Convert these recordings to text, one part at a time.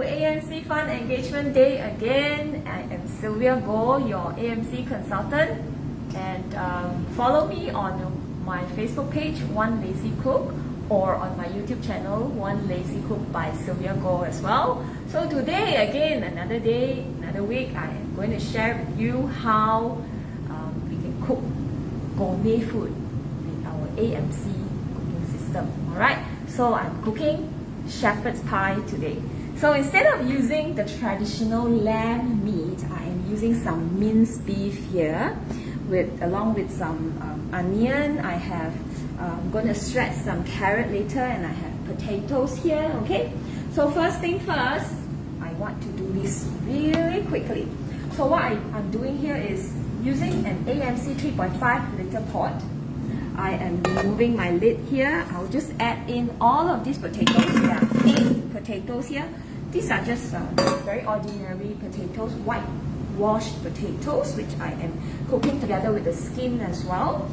AMC Fun Engagement Day again. I am Sylvia Go, your AMC consultant, and follow me on my Facebook page, One Lazy Cook, or on my YouTube channel, One Lazy Cook by Sylvia Go as well. So today, again, another day, another week, I am going to share with you how we can cook gourmet food with our AMC cooking system. Alright, so I'm cooking shepherd's pie today. So instead of using the traditional lamb meat, I am using some minced beef here, along with some onion. I have I'm going to shred some carrot later, and I have potatoes here. Okay, so first thing first, I want to do this really quickly. So what I'm doing here is using an AMC 3.5 liter pot. I am removing my lid here. I'll just add in all of these potatoes. There are 8 potatoes here. These are just very ordinary potatoes, white washed potatoes, which I am cooking together with the skin as well.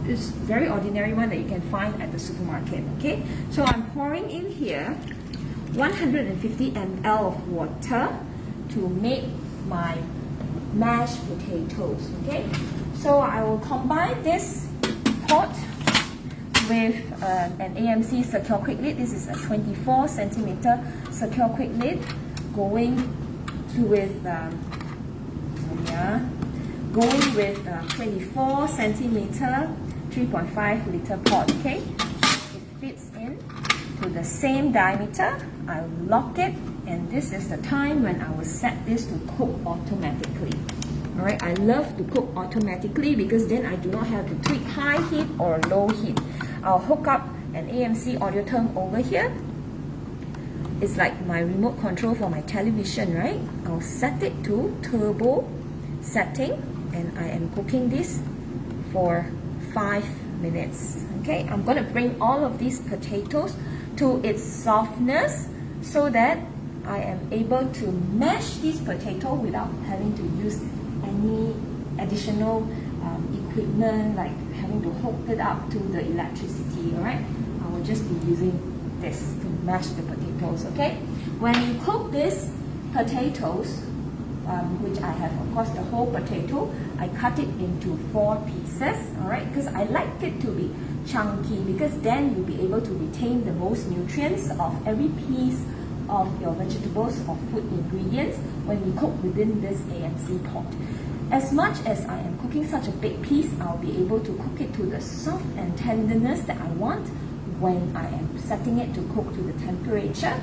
It's very ordinary one that you can find at the supermarket. Okay, so I'm pouring in here 150 ml of water to make my mashed potatoes. Okay, so I will combine this pot with an AMC secure quick lid. This is a 24 centimeter secure quick lid, going with 24 centimeter 3.5 liter pot. Okay, it fits in to the same diameter. I will lock it, and this is the time when I will set this to cook automatically. Alright, I love to cook automatically because then I do not have to tweak high heat or low heat. I'll hook up an AMC audio term over here. It's like my remote control for my television, right? I'll set it to turbo setting, and I am cooking this for 5 minutes. Okay, I'm going to bring all of these potatoes to its softness so that I am able to mash this potato without having to use any additional equipment, like having to hook it up to the electricity. Alright, I will just be using this to mash the potatoes. Okay, when you cook these potatoes, which I have of course the whole potato, I cut it into 4 pieces. Alright, because I like it to be chunky, because then you'll be able to retain the most nutrients of every piece of your vegetables or food ingredients when you cook within this AMC pot. As much as I am cooking such a big piece, I'll be able to cook it to the soft and tenderness that I want when I am setting it to cook to the temperature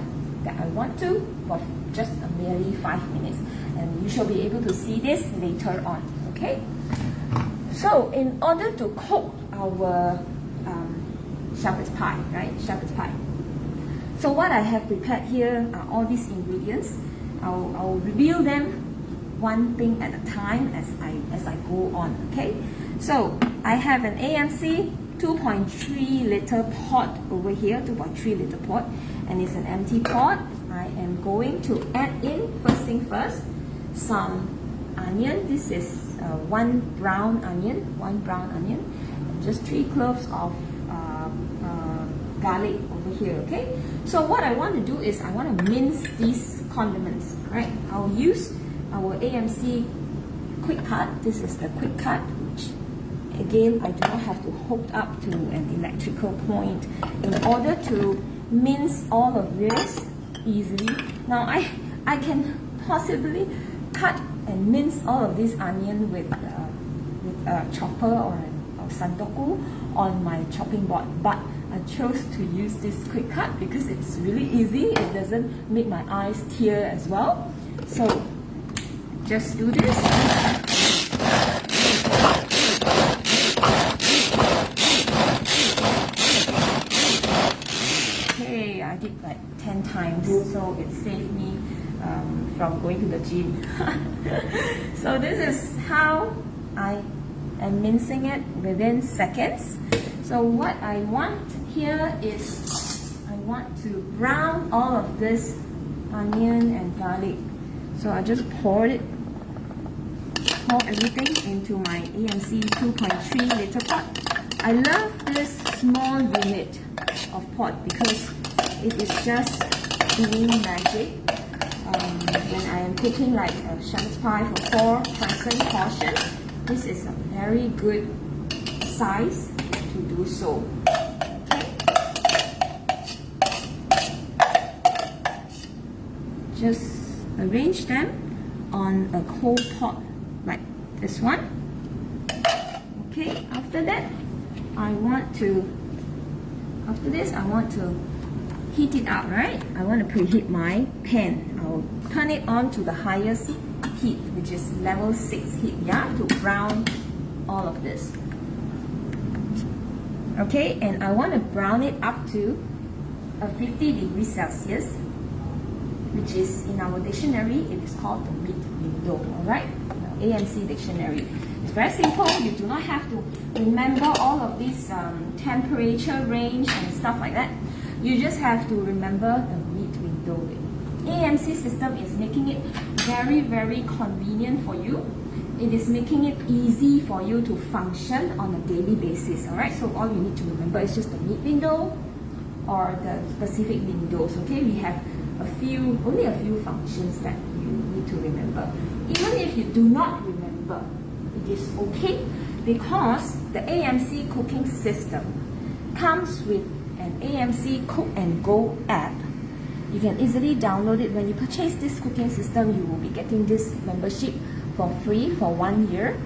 that I want to for just merely 5 minutes. And you shall be able to see this later on. Okay, so in order to cook our shepherd's pie, right? Shepherd's pie. So what I have prepared here are all these ingredients. I'll reveal them one thing at a time as I go on. Okay, so I have an AMC 2.3 liter pot over here, 2.3 liter pot, and it's an empty pot. I am going to add in, first thing first, some onion. This is one brown onion, just 3 cloves of garlic over here. Okay, so what I want to do is I want to mince these condiments. Right, I'll use our AMC quick cut. This is the quick cut, which again I do not have to hook up to an electrical point in order to mince all of this easily. Now I can possibly cut and mince all of this onion with a chopper or santoku on my chopping board, but I chose to use this quick cut because it's really easy. It doesn't make my eyes tear as well. So just do this. Okay, I did like 10 times, so it saved me from going to the gym. So this is how I am mincing it within seconds. So what I want here is I want to brown all of this onion and garlic. So I just pour everything into my AMC 2.3 liter pot. I love this small unit of pot because it is just doing magic. When I am cooking like a shepherd's pie for 4-person portion, this is a very good size to do so. Okay. Just arrange them on a cold pot like this one. Okay, after that, I want to heat it up, right? I want to preheat my pan. I'll turn it on to the highest heat, which is level 6 heat, yeah, to brown all of this. Okay, and I want to brown it up to 50 degrees Celsius, which is in our dictionary, it is called the meat window, alright? AMC dictionary. It's very simple. You do not have to remember all of this temperature range and stuff like that. You just have to remember the meat window. AMC system is making it very, very convenient for you. It is making it easy for you to function on a daily basis, alright? So all you need to remember is just the meat window or the specific windows, okay? We have only a few functions that you need to remember. Even if you do not remember, it is okay, because the AMC cooking system comes with an AMC Cook and Go app. You can easily download it. When you purchase this cooking system, you will be getting this membership for free for 1 year.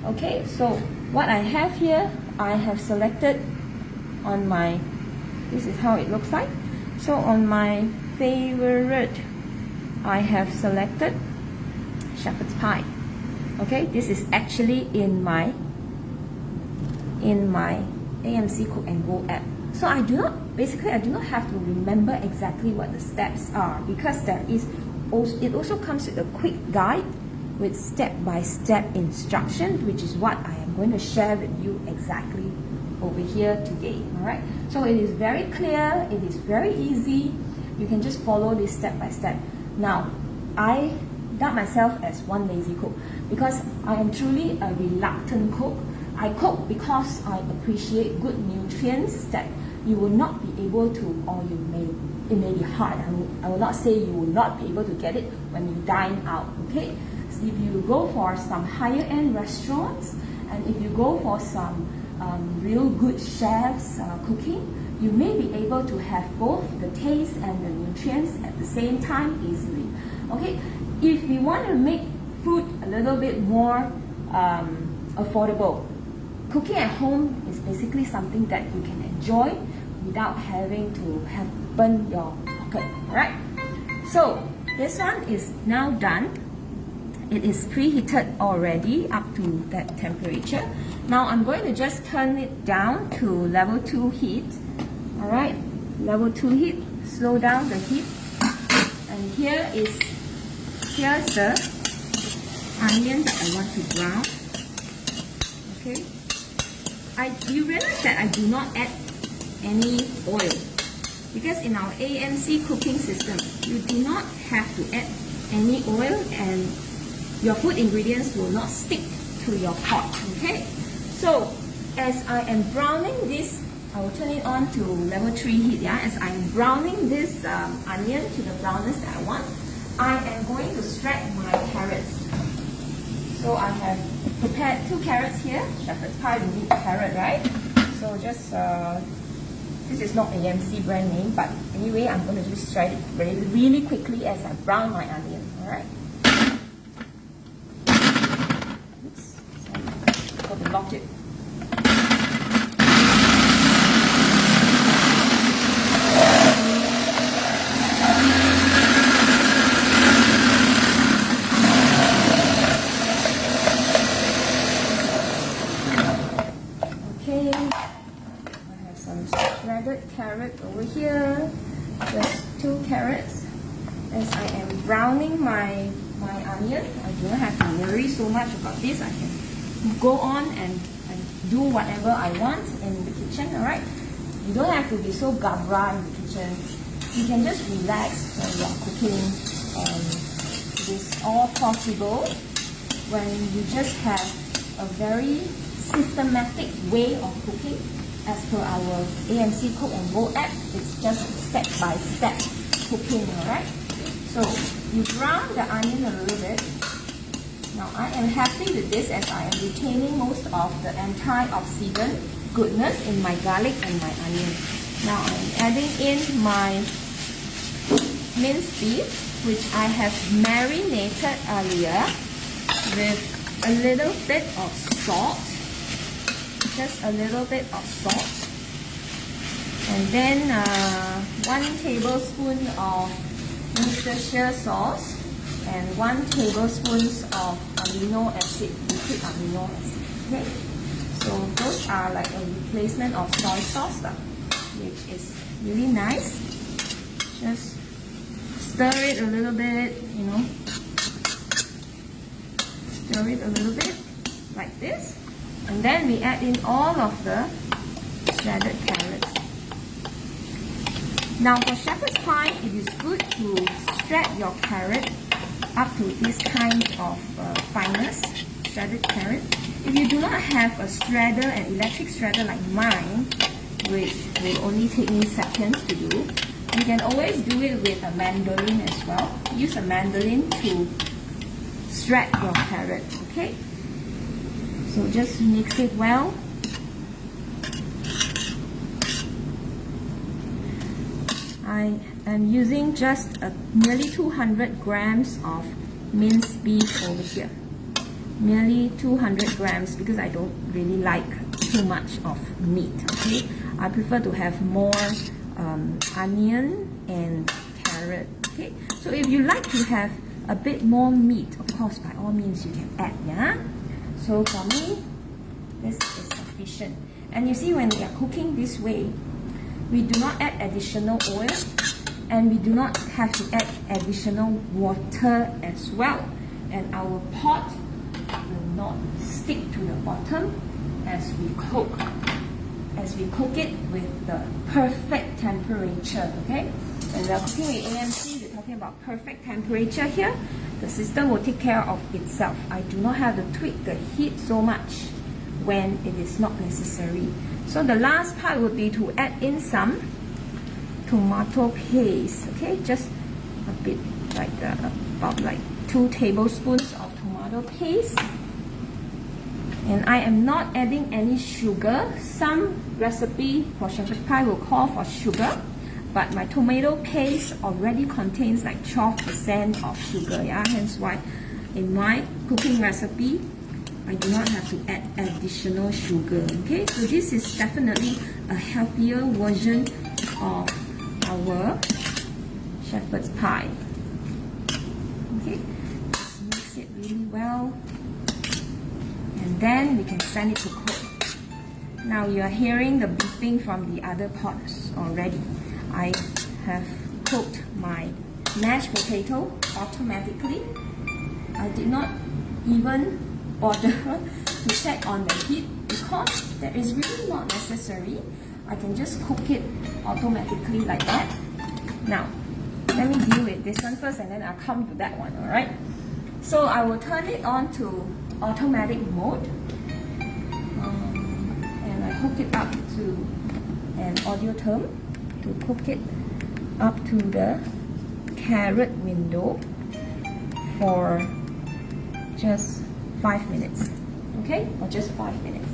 Okay, so what I have here, I have selected on my, this is how it looks like. So on my favorite, I have selected shepherd's pie. Okay, this is actually in my AMC Cook and Go app. So I do not have to remember exactly what the steps are, because it also comes with a quick guide with step-by-step instruction, which is what I am going to share with you exactly over here today. Alright, so it is very clear, it is very easy. You can just follow this step by step. Now, I doubt myself as one lazy cook, because I am truly a reluctant cook. I cook because I appreciate good nutrients that you will not be able to, or it may be hard. I will not say you will not be able to get it when you dine out, okay? So if you go for some higher end restaurants, and if you go for some real good chefs cooking, you may be able to have both the taste and the nutrients at the same time easily. Okay, if you want to make food a little bit more affordable, cooking at home is basically something that you can enjoy without having to burn your pocket, right? So this one is now done. It is preheated already up to that temperature. Now I'm going to just turn it down to level 2 heat. Alright, level 2 heat, slow down the heat. And here's the onion that I want to brown. Okay. You realize that I do not add any oil, because in our AMC cooking system, you do not have to add any oil, and your food ingredients will not stick to your pot. Okay. So as I am browning this, I will turn it on to level 3 heat. Yeah, as I am browning this onion to the brownness that I want, I am going to shred my carrots. So I have prepared 2 carrots here. Shepherd's pie, we need carrot, right? So just this is not AMC brand name, but anyway, I'm going to just shred it really quickly as I brown my onion. All right. Oops, sorry, I got to lock it. Shredded carrot over here. There's 2 carrots. As I am browning my onion, I don't have to worry so much about this. I can go on and do whatever I want in the kitchen, alright? You don't have to be so gabra in the kitchen. You can just relax when you're cooking, and it is all possible when you just have a very systematic way of cooking. As per our AMC Cook and Go app, it's just step by step. cooking, alright? So you brown the onion a little bit. Now I am happy with this as I am retaining most of the antioxidant goodness in my garlic and my onion. Now I'm adding in my minced beef, which I have marinated earlier with a little bit of salt. Just a little bit of salt. And then 1 tablespoon of Worcestershire sauce and 1 tablespoon of amino acid, liquid amino acid. Okay, so those are like a replacement of soy sauce, which is really nice. Just stir it a little bit, you know. Stir it a little bit like this, and then we add in all of the shredded carrots. Now for shepherd's pie, it is good to shred your carrot up to this kind of fineness, shredded carrot. If you do not have a shredder, an electric shredder like mine, which will only take me seconds to do, you can always do it with a mandolin as well. Use a mandolin to shred your carrot, okay? So just mix it well. I am using just nearly 200 grams of minced beef over here. Nearly 200 grams because I don't really like too much of meat, okay? I prefer to have more onion and carrot, okay? So if you like to have a bit more meat, of course, by all means you can add, yeah? So for me, this is sufficient. And you see, when we are cooking this way, we do not add additional oil and we do not have to add additional water as well. And our pot will not stick to the bottom as we cook. As we cook it with the perfect temperature, okay? When we are cooking with AMC, we're talking about perfect temperature here. The system will take care of itself. I do not have to tweak the heat so much when it is not necessary. So the last part would be to add in some tomato paste, okay? Just a bit like about like 2 tablespoons of tomato paste. And I am not adding any sugar. Some recipe for shepherd's pie will call for sugar, but my tomato paste already contains like 12% of sugar, yeah? Hence why in my cooking recipe, I do not have to add additional sugar, okay? So this is definitely a healthier version of our shepherd's pie. Okay, just mix it really well. And then we can send it to cook. Now you are hearing the beeping from the other pots already. I have cooked my mashed potato automatically. I did not even bother to check on the heat because that is really not necessary. I can just cook it automatically like that. Now, let me deal with this one first and then I'll come to that one, alright? So I will turn it on to automatic mode. And I hook it up to an audio term to cook it up to the carrot window for just 5 minutes, okay, or just 5 minutes.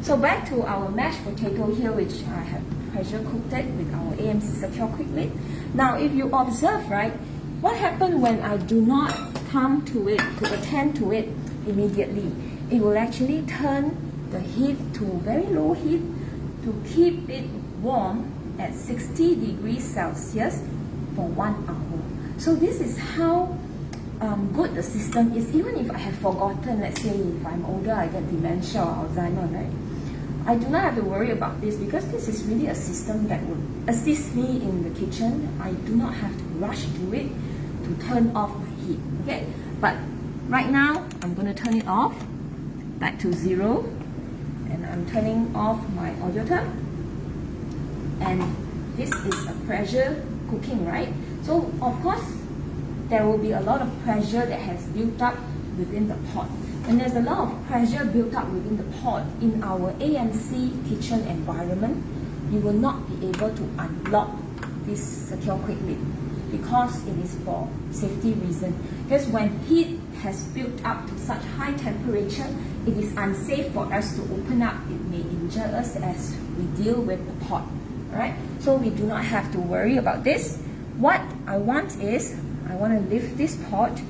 So back to our mashed potato here, which I have pressure cooked it with our AMC Secure Quick Lid. Now if you observe, right, what happened when I do not come to it, to attend to it immediately? It will actually turn the heat to very low heat to keep it warm at 60 degrees Celsius for 1 hour. So this is how good the system is. Even if I have forgotten, let's say if I'm older, I get dementia or Alzheimer, right? I do not have to worry about this because this is really a system that would assist me in the kitchen. I do not have to rush to it to turn off my heat, okay? But right now, I'm going to turn it off back to 0 and I'm turning off my audio term. And this is a pressure cooking, right? So of course, there will be a lot of pressure that has built up within the pot. And there's a lot of pressure built up within the pot in our AMC kitchen environment. You will not be able to unlock this secure quick lid. because it is for safety reason. Because when heat has built up to such high temperature, it is unsafe for us to open up. It may injure us as we deal with the pot. Alright, so we do not have to worry about this. What I want is, I want to lift this pot,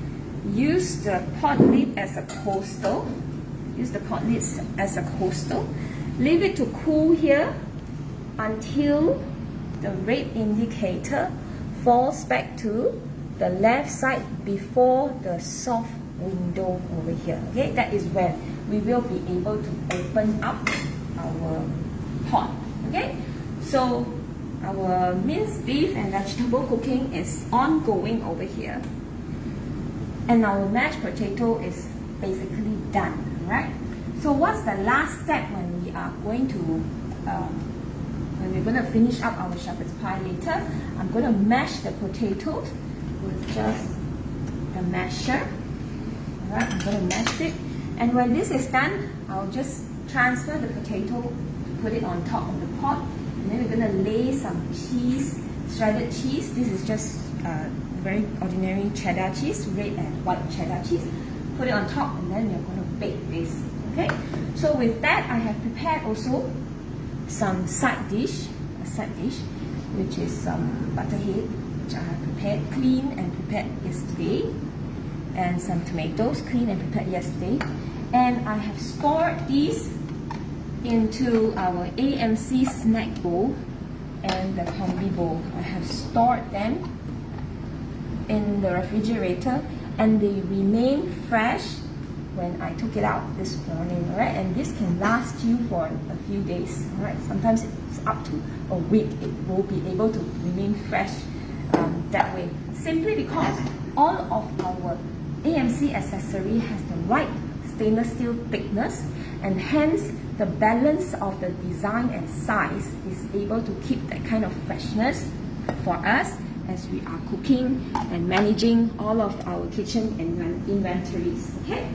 use the pot lid as a coastal, leave it to cool here until the red indicator falls back to the left side before the soft window over here. Okay, that is when we will be able to open up our pot. Okay, so our minced beef and vegetable cooking is ongoing over here, and our mashed potato is basically done. Right? So what's the last step when we are going to when we're going to finish up our shepherd's pie later? I'm going to mash the potatoes with just the masher. Alright, I'm going to mash it, and when this is done, I'll just transfer the potato, put it on top of the pot, and then we're going to lay some cheese, shredded cheese. This is just very ordinary cheddar cheese, red and white cheddar cheese. Put it on top, and then we're going to bake this. Okay, so with that, I have prepared also some side dish, which is some butterhead, which I have prepared, clean and prepared yesterday, and some tomatoes, clean and prepared yesterday, and I have stored these into our AMC snack bowl and the combi bowl. I have stored them in the refrigerator, and they remain fresh when I took it out this morning. Alright, and this can last you for a few days. Alright, sometimes it's up to a week. It will be able to remain fresh that way, simply because all of our AMC accessory has the right stainless steel thickness, and hence the balance of the design and size is able to keep that kind of freshness for us as we are cooking and managing all of our kitchen inventories. Okay,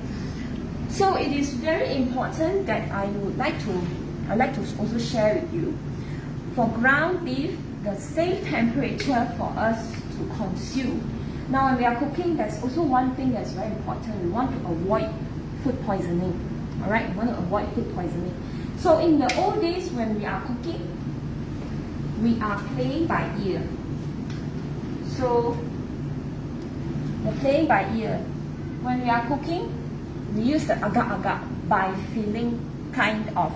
so it is very important that I'd like to also share with you, for ground beef, the safe temperature for us to consume. Now when we are cooking, there's also one thing that's very important. We want to avoid food poisoning. Alright, we want to avoid food poisoning. So in the old days when we are cooking, we are playing by ear. So the playing by ear, when we are cooking, we use the agak-agak by feeling kind of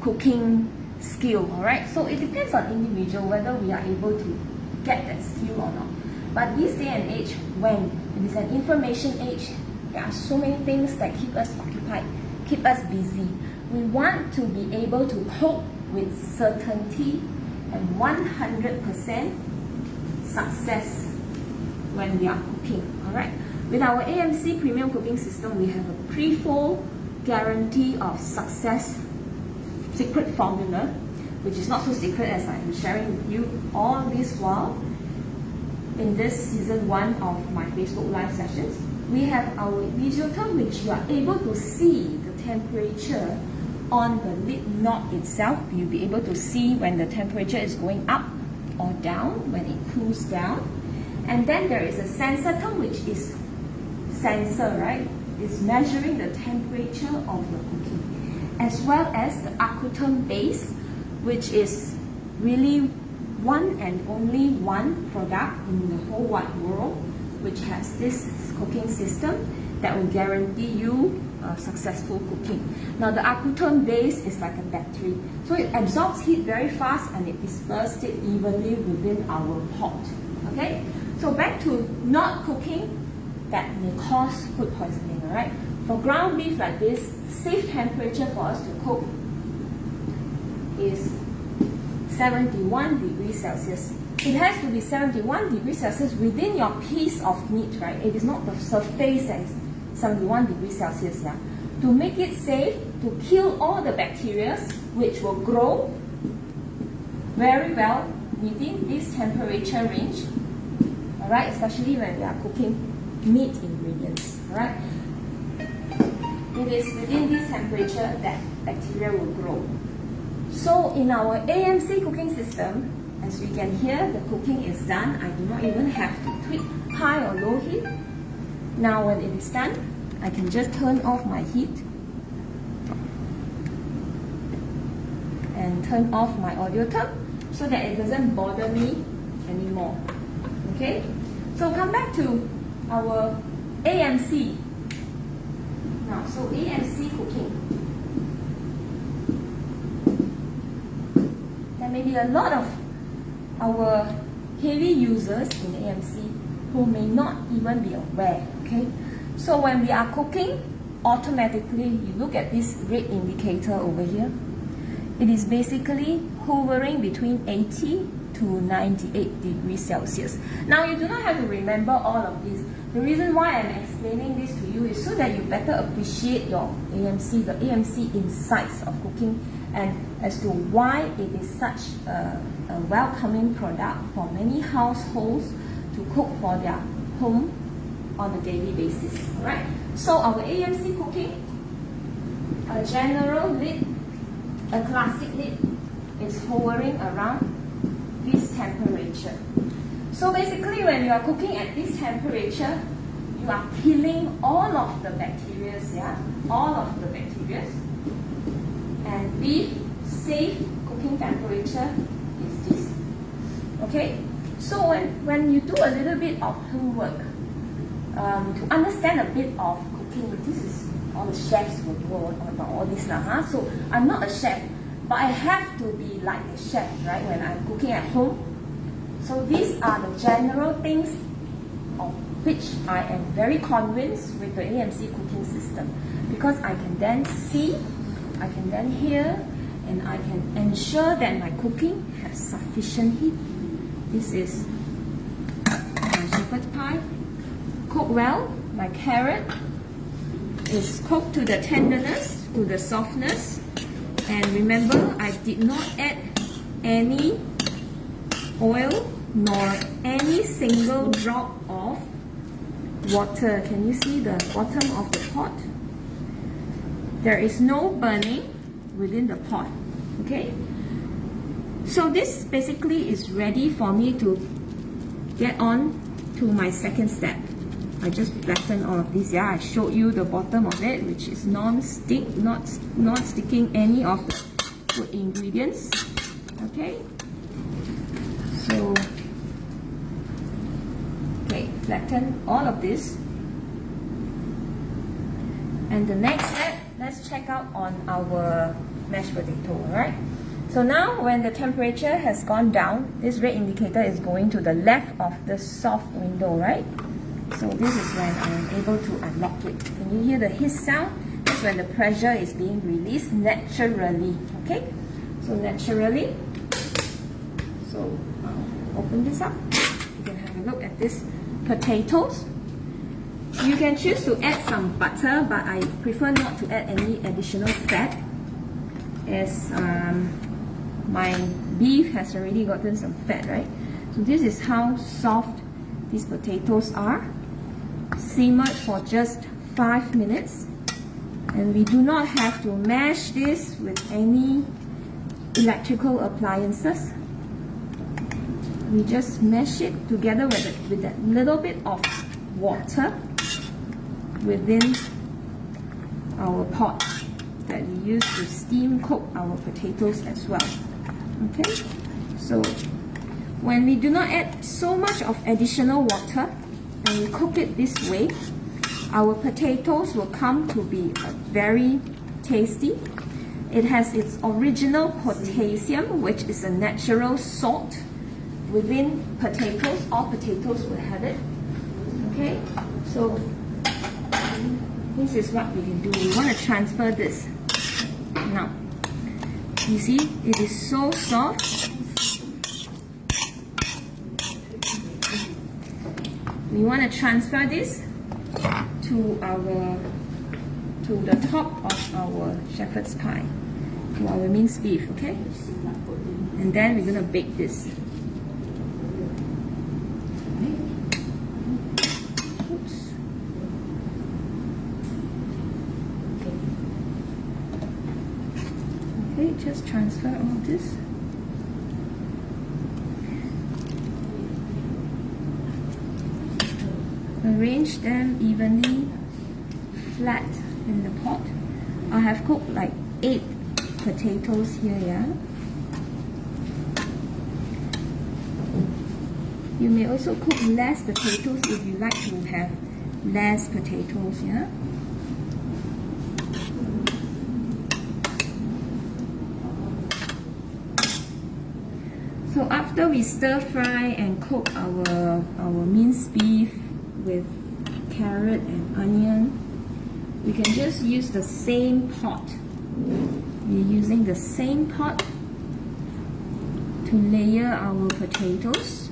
cooking skill. Alright, so it depends on individual whether we are able to get that skill or not. But this day and age, when it is an information age, there are so many things that keep us occupied, keep us busy. We want to be able to cook with certainty and 100% success when we are cooking. Alright, with our AMC Premium Cooking System, we have a pre-fold guarantee of success secret formula, which is not so secret as I am sharing with you all this while in this season 1 of my Facebook live sessions. We have our visual term, which you are able to see the temperature on the lid knot itself. You'll be able to see when the temperature is going up or down, when it cools down. And then there is a sensor term, which is sensor, right? It's measuring the temperature of your cooking, as well as the Accuterm base, which is really one and only one product in the whole wide world which has this cooking system that will guarantee you successful cooking. Now the Accuterm base is like a battery, so it absorbs heat very fast and it disperses it evenly within our pot. Okay, so back to not cooking that may cause food poisoning. Alright, for ground beef like this, safe temperature for us to cook is 71 degrees Celsius. It has to be 71 degrees Celsius within your piece of meat, right? It is not the surface that is 71 degrees Celsius, yeah? To make it safe, to kill all the bacteria which will grow very well within this temperature range, alright? Especially when we are cooking meat ingredients, alright? It is within this temperature that bacteria will grow. So in our AMC cooking system, As you can hear, the cooking is done. I do not even have to tweak high or low heat. Now when it is done, I can just turn off my heat and turn off my audio term so that it doesn't bother me anymore. Okay, so come back to our AMC. Now, so AMC cooking. There may be a lot of our heavy users in AMC who may not even be aware. Okay, so when we are cooking, automatically you look at this red indicator over here. It is basically hovering between 80 to 98 degrees Celsius. Now you do not have to remember all of this. The reason why I'm explaining this to you is so that you better appreciate your AMC, the AMC insights of cooking, and as to why it is such a welcoming product for many households to cook for their home on a daily basis. Alright, so our AMC cooking, a general lid, a classic lid, is hovering around this temperature. So basically when you are cooking at this temperature, you are killing all of the bacteria, yeah? All of the bacteria. And beef safe cooking temperature is this. Okay? So when you do a little bit of homework, to understand a bit of cooking, this is all the chefs will do about all this now, huh? So I'm not a chef, but I have to be like a chef, right, when I'm cooking at home. So these are the general things of which I am very convinced with the AMC cooking system, because I can then see, I can then hear, and I can ensure that my cooking has sufficient heat. This is my shepherd's pie, cooked well. My carrot is cooked to the tenderness, to the softness. And remember, I did not add any oil nor any single drop of water. Can you see the bottom of the pot? There is no burning within the pot. Okay? So this basically is ready for me to get on to my second step. I just flattened all of these. Yeah, I showed you the bottom of it, which is non-stick, not sticking any of the food ingredients. Okay, so flatten all of this. And the next step, let's check out on our mashed potato. Alright, so now when the temperature has gone down, this red indicator is going to the left of the soft window, right? So this is when I am able to unlock it. Can you hear the hiss sound? That's when the pressure is being released naturally. Okay? So naturally. So I'll open this up. You can have a look at this potatoes. You can choose to add some butter, but I prefer not to add any additional fat, as my beef has already gotten some fat, right? So this is how soft these potatoes are. Simmered for just 5 minutes, and we do not have to mash this with any electrical appliances. We just mash it together with that little bit of water within our pot that we use to steam cook our potatoes as well. Okay, so when we do not add so much of additional water and we cook it this way, our potatoes will come to be very tasty. It has its original potassium, which is a natural salt within potatoes. All potatoes will have it. Okay, so this is what we can do. We want to transfer this. Now, you see, it is so soft. We want to transfer this to the top of our shepherd's pie, to our minced beef, okay? And then we're going to bake this. Oops. Okay, just transfer all this. arrange them evenly flat in the pot. I have cooked like 8 potatoes here, yeah. You may also cook less potatoes if you like to have less potatoes, yeah. So after we stir fry and cook our minced beef with carrot and onion, we can just use the same pot. We're using the same pot to layer our potatoes.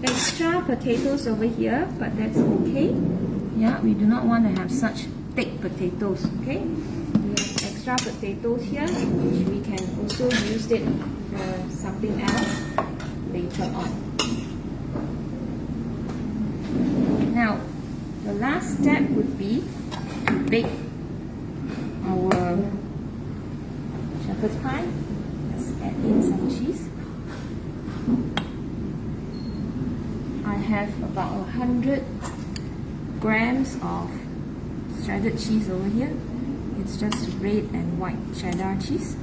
Extra potatoes over here, but that's okay. Yeah, we do not want to have such thick potatoes, okay? We have extra potatoes here, which we can also use it for something else later on. Now, the last step would be to bake our shepherd's pie. Let's add in some cheese. I have about 100 grams of shredded cheese over here. It's just red and white cheddar cheese.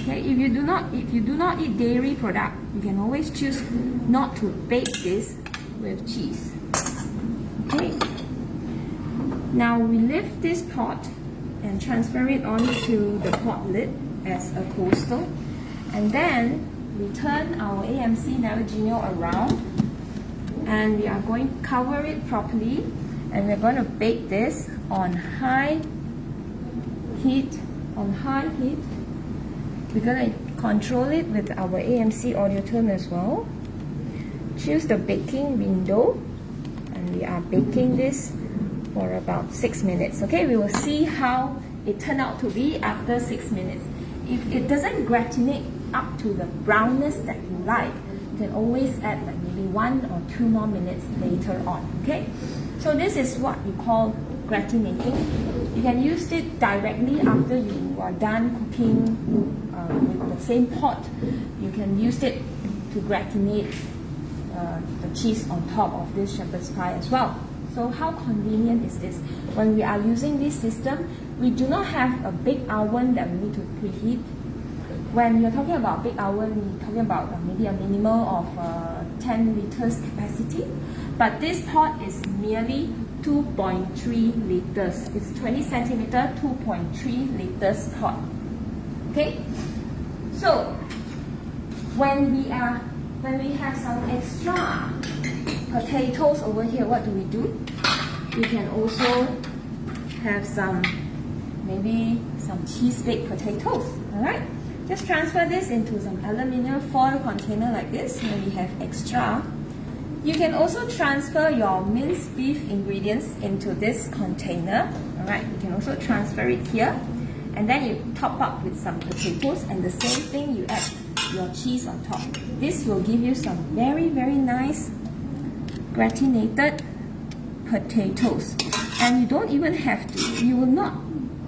Okay, if you do not eat dairy product, you can always choose not to bake this with cheese. Okay. Now we lift this pot and transfer it onto the pot lid as a coastal, and then we turn our AMC Narragino around, and we are going to cover it properly, and we're going to bake this on high heat. We're going to control it with our AMC audio tone as well. Choose the baking window, and we are baking this for about 6 minutes. Okay, we will see how it turned out to be after 6 minutes. If it doesn't gratinate up to the brownness that you like, you can always add like maybe 1 or 2 more minutes later on. Okay, so this is what we call gratinating. You can use it directly after you are done cooking with the same pot. You can use it to gratinate the cheese on top of this shepherd's pie as well. So how convenient is this? When we are using this system, we do not have a big oven that we need to preheat. When you're talking about big oven, we're talking about maybe a minimum of 10 liters capacity. But this pot is merely 2.3 liters. It's 20 centimeter, 2.3 liters pot. Okay? So, when we have some extra potatoes over here, what do? We can also have maybe some cheese baked potatoes. Alright? Just transfer this into some aluminum foil container like this when we have extra. You can also transfer your minced beef ingredients into this container. Alright, you can also transfer it here. And then you top up with some potatoes, and the same thing, you add your cheese on top. This will give you some very, very nice gratinated potatoes. And you don't even have to, you will not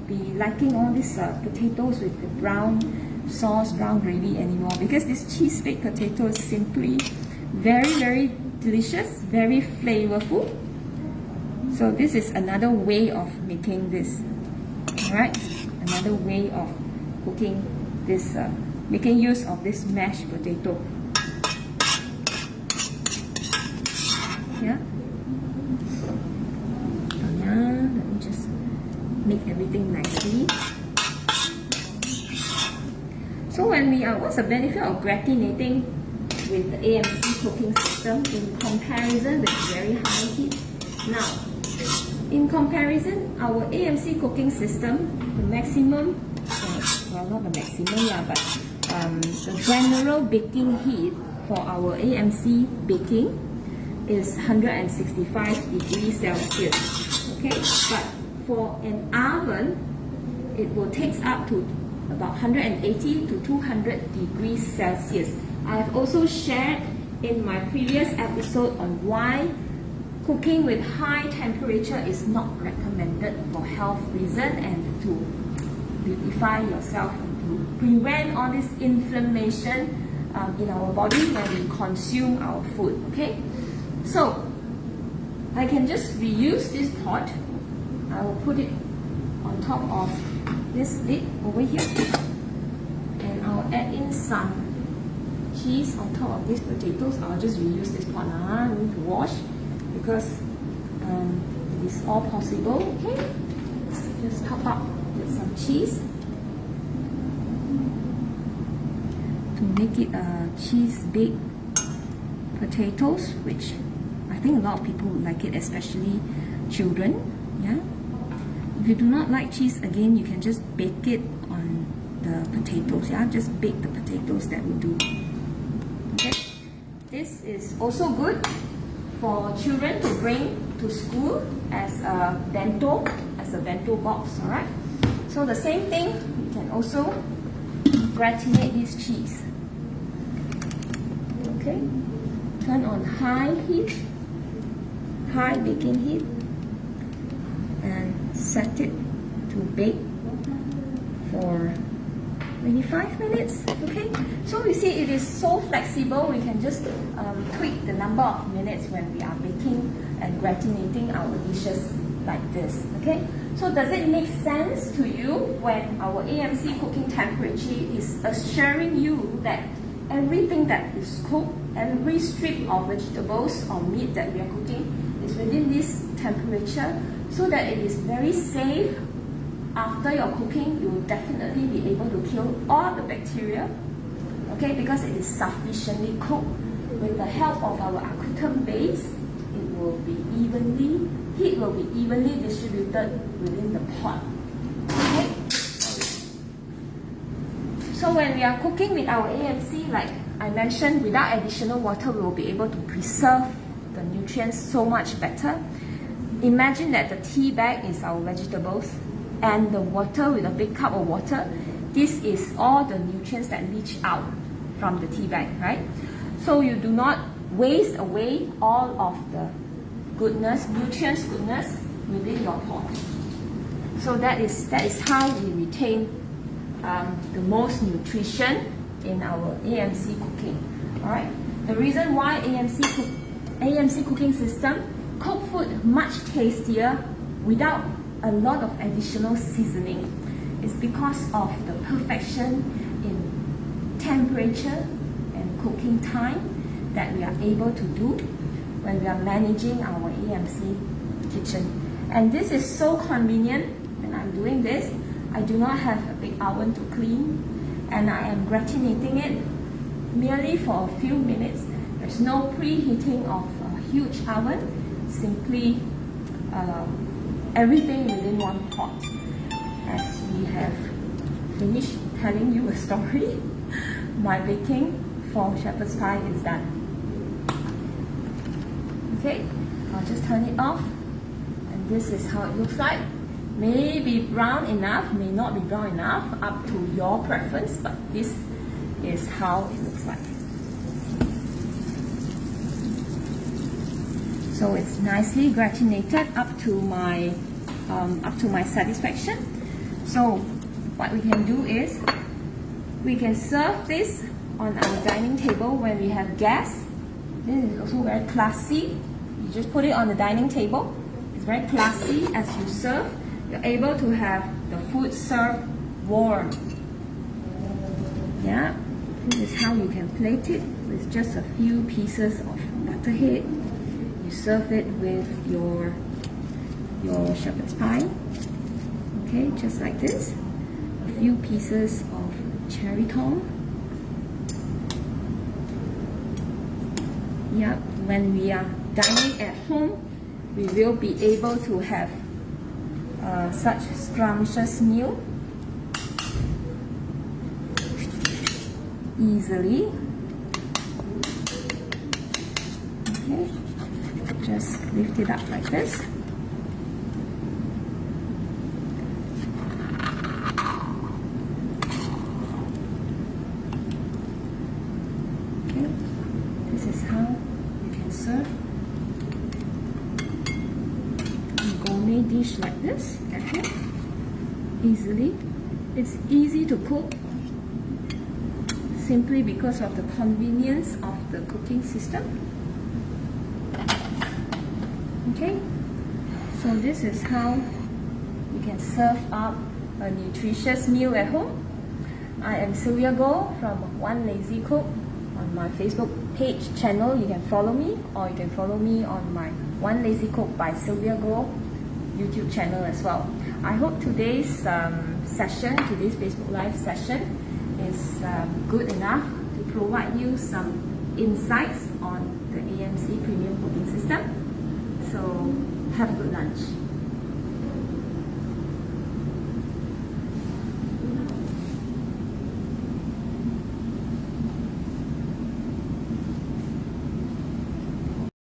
be liking all these potatoes with the brown sauce, brown gravy anymore, because this cheese baked potato is simply very, very delicious, very flavorful. So this is another way of making this. Alright, another way of cooking this, making use of this mashed potato. Yeah. Let me just make everything nicely. So when we are, what's the benefit of gratinating with the AMC cooking system in comparison with very high heat? Now, in comparison, our AMC cooking system, the maximum, well not the maximum but the general baking heat for our AMC baking is 165 degrees Celsius. Okay, but for an oven, it will take up to about 180 to 200 degrees Celsius. I have also shared in my previous episode on why cooking with high temperature is not recommended for health reasons and to beautify yourself and to prevent all this inflammation in our body when we consume our food. Okay, so I can just reuse this pot. I will put it on top of this lid over here, and I'll add in some cheese on top of these potatoes. I'll just reuse this pot. I need to wash because it is all possible. Okay, just top up with some cheese to make it cheese baked potatoes, which I think a lot of people would like it, especially children. Yeah. If you do not like cheese, again, you can just bake it on the potatoes. Yeah, just bake the potatoes, that will do. Okay. This is also good for children to bring to school as a bento box. All right. So the same thing, you can also gratinate this cheese. Okay. Turn on high heat, high baking heat, and set it to bake for maybe 5 minutes. Okay, so you see it is so flexible. We can just tweak the number of minutes when we are baking and gratinating our dishes like this. Okay, so does it make sense to you when our AMC cooking temperature is assuring you that everything that is cooked, every strip of vegetables or meat that we are cooking is within this temperature, so that it is very safe. After your cooking, you will definitely be able to kill all the bacteria, okay, because it is sufficiently cooked. With the help of our acquaintum base, heat will be evenly distributed within the pot. Okay? So when we are cooking with our AMC, like I mentioned, without additional water, we will be able to preserve the nutrients so much better. Imagine that the tea bag is our vegetables, and the water with a big cup of water, this is all the nutrients that leach out from the tea bag, right? So you do not waste away all of the nutrients goodness within your pot. So that is how we retain the most nutrition in our AMC cooking. All right. The reason why AMC cooking system cook food much tastier without a lot of additional seasoning is because of the perfection in temperature and cooking time that we are able to do when we are managing our AMC kitchen. And this is so convenient. When I'm doing this, I do not have a big oven to clean, and I am gratinating it merely for a few minutes. There's no preheating of a huge oven, simply everything within one pot. As we have finished telling you a story, my baking for shepherd's pie is done. Okay, I'll just turn it off, and this is how it looks like. May be brown enough, may not be brown enough, up to your preference, but this is how it looks like. So it's nicely gratinated up to my satisfaction. So what we can do is we can serve this on our dining table when we have guests. This is also very classy. You just put it on the dining table. It's very classy. As you serve, you're able to have the food served warm. Yeah, this is how you can plate it with just a few pieces of butterhead. You serve it with your shepherd's pie. Okay, just like this. A few pieces of cherry tom. Yeah, when we are dining at home, we will be able to have such scrumptious meal easily. Okay, just lift it up like this. serve a gourmet dish like this at home easily. It's easy to cook simply because of the convenience of the cooking system. Okay, so this is how you can serve up a nutritious meal at home. I am Sylvia Goh from One Lazy Cook. On my Facebook page channel, you can follow me, or you can follow me on my One Lazy Cook by Sylvia Goh YouTube channel as well. I hope today's session, today's Facebook Live session is good enough to provide you some insights on the AMC Premium Cooking System. So have a good lunch.